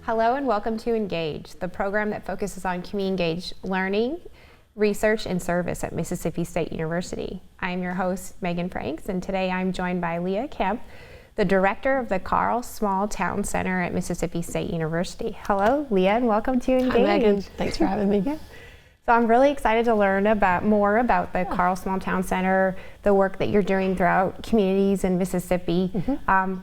Hello and welcome to Engage, the program that focuses on community-engaged learning, research, and service at Mississippi State University. I'm your host, Meggan Franks, and today I'm joined by Leah Kemp, the director of the Carl Small Town Center at Mississippi State University. Hello, Leah, and welcome to Engage. Hi, Meggan. Thanks for having me. So I'm really excited to learn more about the Carl Small Town Center, the work that you're doing throughout communities in Mississippi.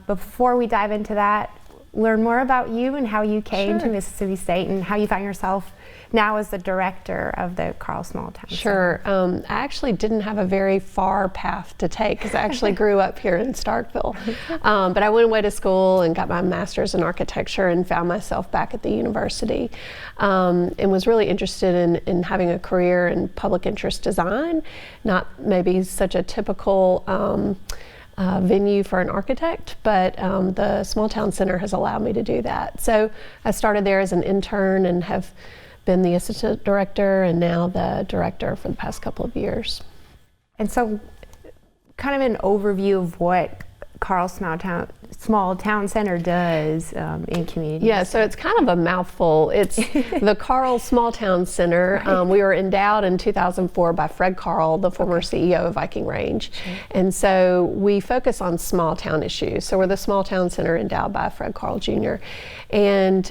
Before we dive into that, learn more about you and how you came to Mississippi State and how you find yourself now as the director of the Carl Small Town Center. I actually didn't have a very far path to take because I actually grew up here in Starkville. But I went away to school and got my master's in architecture and found myself back at the university and was really interested in having a career in public interest design, not maybe such a typical venue for an architect, but the Small Town Center has allowed me to do that. So I started there as an intern and have been the assistant director and now the director for the past couple of years. And so kind of an overview of what Carl Small Town Center does in communities. Yeah, so it's kind of a mouthful. It's the Carl Small Town Center. Right. We were endowed in 2004 by Fred Carl, the former CEO of Viking Range. And so we focus on small town issues. So we're the Small Town Center endowed by Fred Carl Jr. And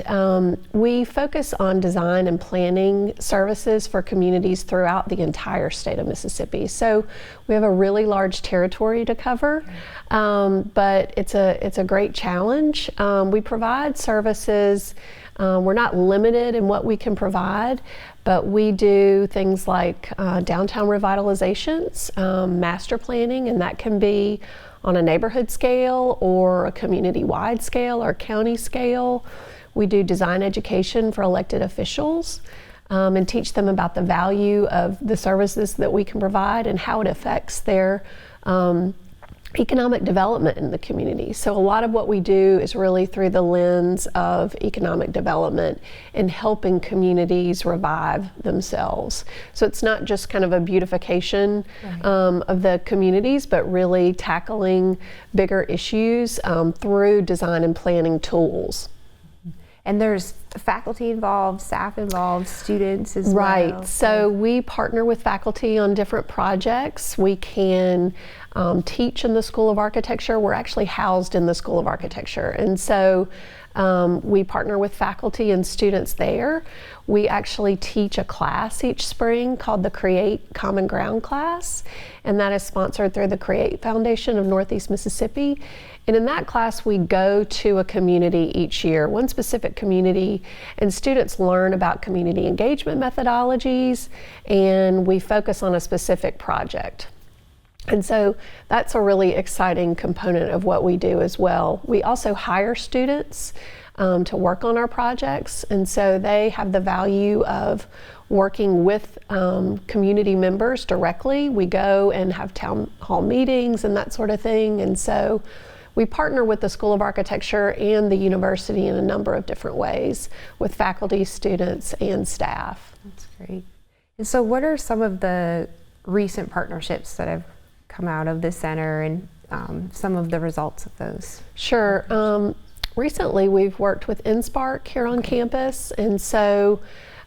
we focus on design and planning services for communities throughout the entire state of Mississippi. So we have a really large territory to cover, but it's a great challenge. We provide services. We're not limited in what we can provide, but we do things like downtown revitalizations, master planning, and that can be on a neighborhood scale or a community-wide scale or county scale. We do design education for elected officials and teach them about the value of the services that we can provide and how it affects their economic development in the community. So a lot of what we do is really through the lens of economic development and helping communities revive themselves. So it's not just kind of a beautification of the communities, but really tackling bigger issues through design and planning tools. And there's faculty involved, staff involved, students as well. Right, so we partner with faculty on different projects. We can teach in the School of Architecture. We're actually housed in the School of Architecture. And so we partner with faculty and students there. We actually teach a class each spring called the Create Common Ground class, and that is sponsored through the Create Foundation of Northeast Mississippi. And in that class, we go to a community each year, one specific community, and students learn about community engagement methodologies, and we focus on a specific project. And so that's a really exciting component of what we do as well. We also hire students to work on our projects, and so they have the value of working with community members directly. We go and have town hall meetings and that sort of thing, and so we partner with the School of Architecture and the university in a number of different ways with faculty, students, and staff. That's great. And so what are some of the recent partnerships that have come out of the center and some of the results of those? Sure. Recently we've worked with InSpark here on campus, and so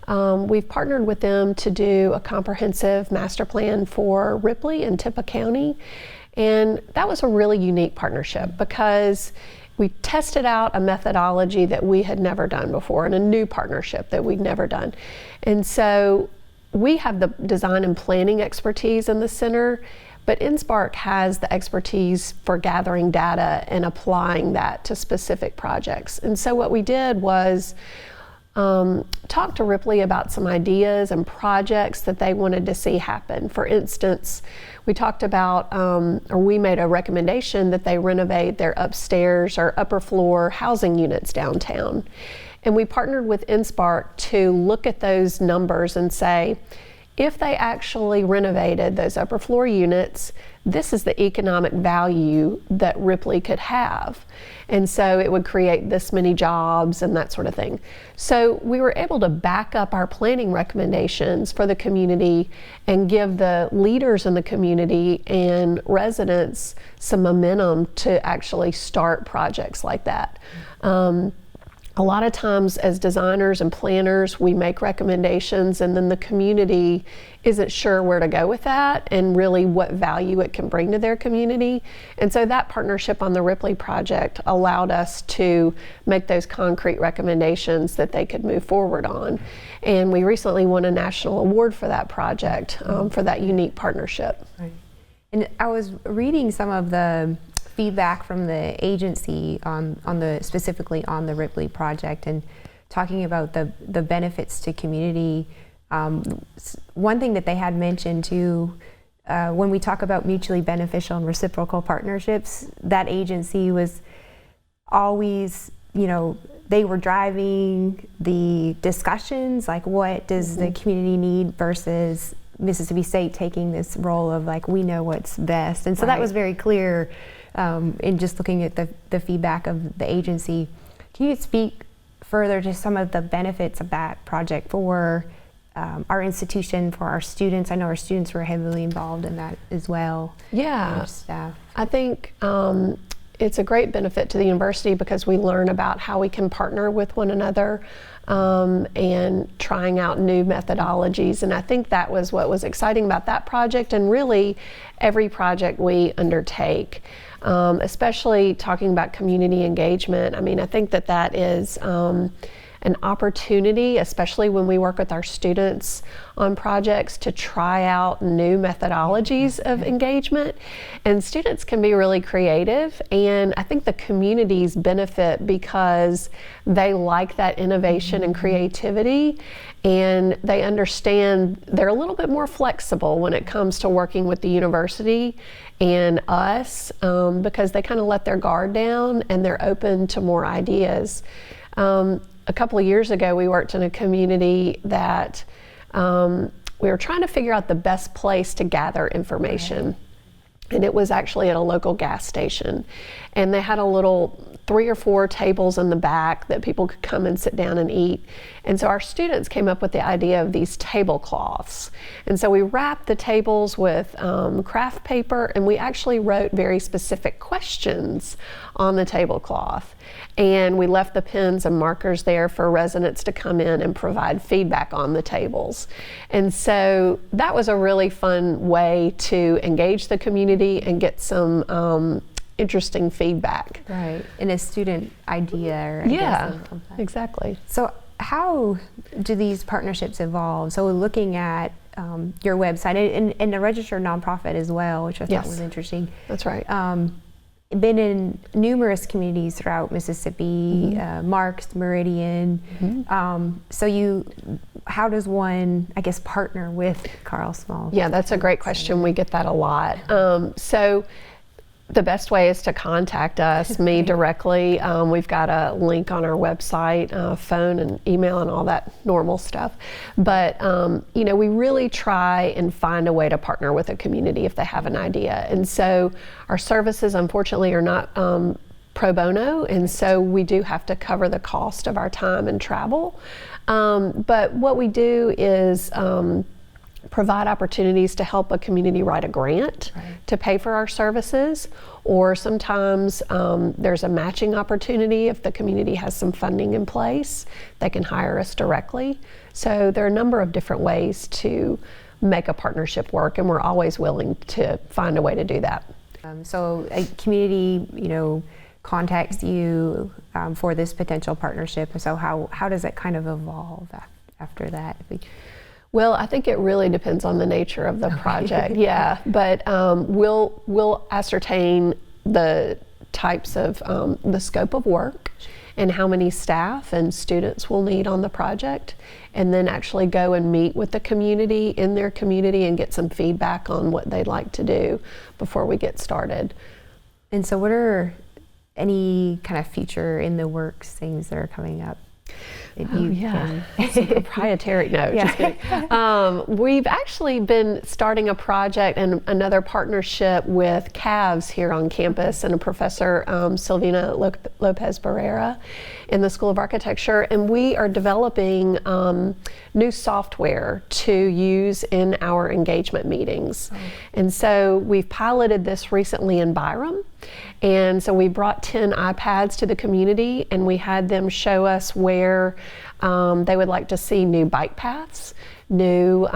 we've partnered with them to do a comprehensive master plan for Ripley and Tippah County. And that was a really unique partnership because we tested out a methodology that we had never done before and a new partnership that we'd never done. And so we have the design and planning expertise in the center, but InSpark has the expertise for gathering data and applying that to specific projects. And so what we did was talk to Ripley about some ideas and projects that they wanted to see happen. For instance, we talked about, or we made a recommendation that they renovate their upstairs or upper floor housing units downtown. And we partnered with InSpark to look at those numbers and say, if they actually renovated those upper floor units, this is the economic value that Ripley could have. And so it would create this many jobs and that sort of thing. So we were able to back up our planning recommendations for the community and give the leaders in the community and residents some momentum to actually start projects like that. a lot of times as designers and planners, we make recommendations and then the community isn't sure where to go with that and really what value it can bring to their community. And so that partnership on the Ripley project allowed us to make those concrete recommendations that they could move forward on. And we recently won a national award for that project, for that unique partnership. Right. And I was reading some of the feedback from the agency on the specifically on the Ripley project and talking about the benefits to community. One thing that they had mentioned too, when we talk about mutually beneficial and reciprocal partnerships, that agency was always, they were driving the discussions, like what does the community need versus Mississippi State taking this role of like, we know what's best. And so that was very clear in just looking at the feedback of the agency. Can you speak further to some of the benefits of that project for our institution, for our students? I know our students were heavily involved in that as well. Yeah, our staff. I think it's a great benefit to the university because we learn about how we can partner with one another and trying out new methodologies. And I think that was what was exciting about that project and really every project we undertake, especially talking about community engagement. I mean, I think that is an opportunity, especially when we work with our students on projects, to try out new methodologies of engagement. And students can be really creative, and I think the communities benefit because they like that innovation and creativity, and they understand they're a little bit more flexible when it comes to working with the university and us, because they kind of let their guard down and they're open to more ideas. A couple of years ago, we worked in a community that we were trying to figure out the best place to gather information. And it was actually at a local gas station. And they had a little 3 or 4 tables in the back that people could come and sit down and eat. And so our students came up with the idea of these tablecloths. And so we wrapped the tables with craft paper, and we actually wrote very specific questions on the tablecloth. And we left the pens and markers there for residents to come in and provide feedback on the tables. And so that was a really fun way to engage the community and get some interesting feedback. Right, and a student idea. Or yeah, exactly. So how do these partnerships evolve? So looking at your website and a registered nonprofit as well, which I thought was interesting. That's right. Been in numerous communities throughout Mississippi, Marks, Meridian. So how does one, I guess, partner with Carl Small? Yeah, that's a great question. We get that a lot. So the best way is to contact us, me directly. We've got a link on our website, phone and email and all that normal stuff. But, we really try and find a way to partner with a community if they have an idea. And so our services, unfortunately, are not pro bono, and so we do have to cover the cost of our time and travel. But what we do is provide opportunities to help a community write a grant to pay for our services, or sometimes there's a matching opportunity. If the community has some funding in place, they can hire us directly. So there are a number of different ways to make a partnership work, and we're always willing to find a way to do that. So a community, contacts you for this potential partnership. So how does it kind of evolve after that? Well, I think it really depends on the nature of the project. Yeah, but we'll ascertain the types of the scope of work and how many staff and students we'll need on the project, and then actually go and meet with the community in their community and get some feedback on what they'd like to do before we get started. And so what are any kind of future in the works things that are coming up? that Oh, you yeah. can. Some proprietary, no, just kidding. We've actually been starting a project and another partnership with CAVS here on campus and a professor, Silvina Lopez Barrera, in the School of Architecture, and we are developing new software to use in our engagement meetings. Oh. And so we've piloted this recently in Byram. And so we brought 10 iPads to the community, and we had them show us where they would like to see new bike paths, new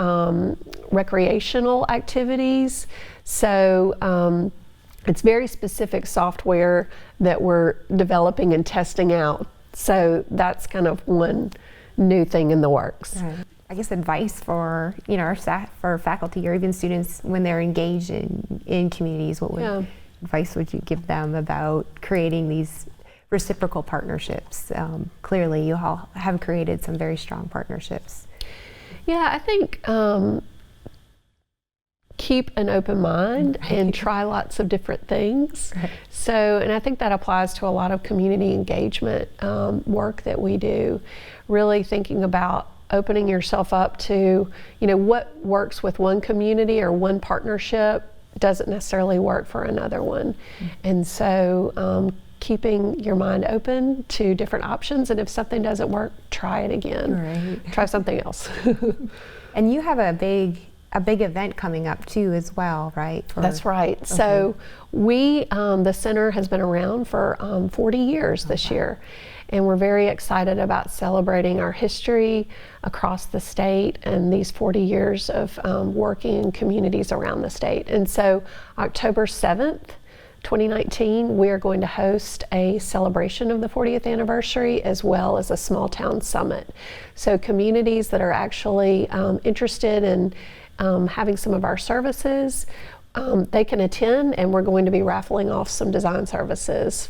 recreational activities. So it's very specific software that we're developing and testing out. So that's kind of one new thing in the works. Right. I guess advice for our staff, for faculty, or even students when they're engaged in communities. What advice would you give them about creating these reciprocal partnerships? Clearly, you all have created some very strong partnerships. Yeah, I think keep an open mind and try lots of different things. Right. So, and I think that applies to a lot of community engagement work that we do, really thinking about opening yourself up to, what works with one community or one partnership doesn't necessarily work for another one. And so keeping your mind open to different options, and if something doesn't work, try it again. Right. Try something else. And you have a big event coming up too as well, right? That's right. Okay. So we, the center has been around for 40 years this year. And we're very excited about celebrating our history across the state and these 40 years of working in communities around the state. And so October 7th, 2019, we are going to host a celebration of the 40th anniversary as well as a small town summit. So communities that are actually interested in having some of our services, they can attend, and we're going to be raffling off some design services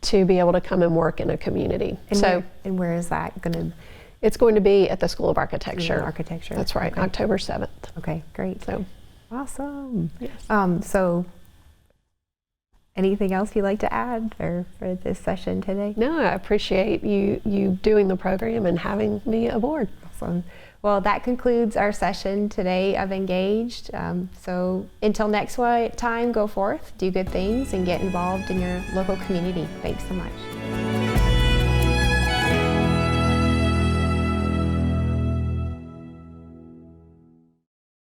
to be able to come and work in a community. And where is that going to? It's going to be at the School of Architecture. Architecture. That's right, okay. October 7th. Okay, great. So awesome. Yes. So anything else you'd like to add for this session today? No, I appreciate you doing the program and having me aboard. Awesome. Well, that concludes our session today of Engaged. So until next time, go forth, do good things, and get involved in your local community. Thanks so much.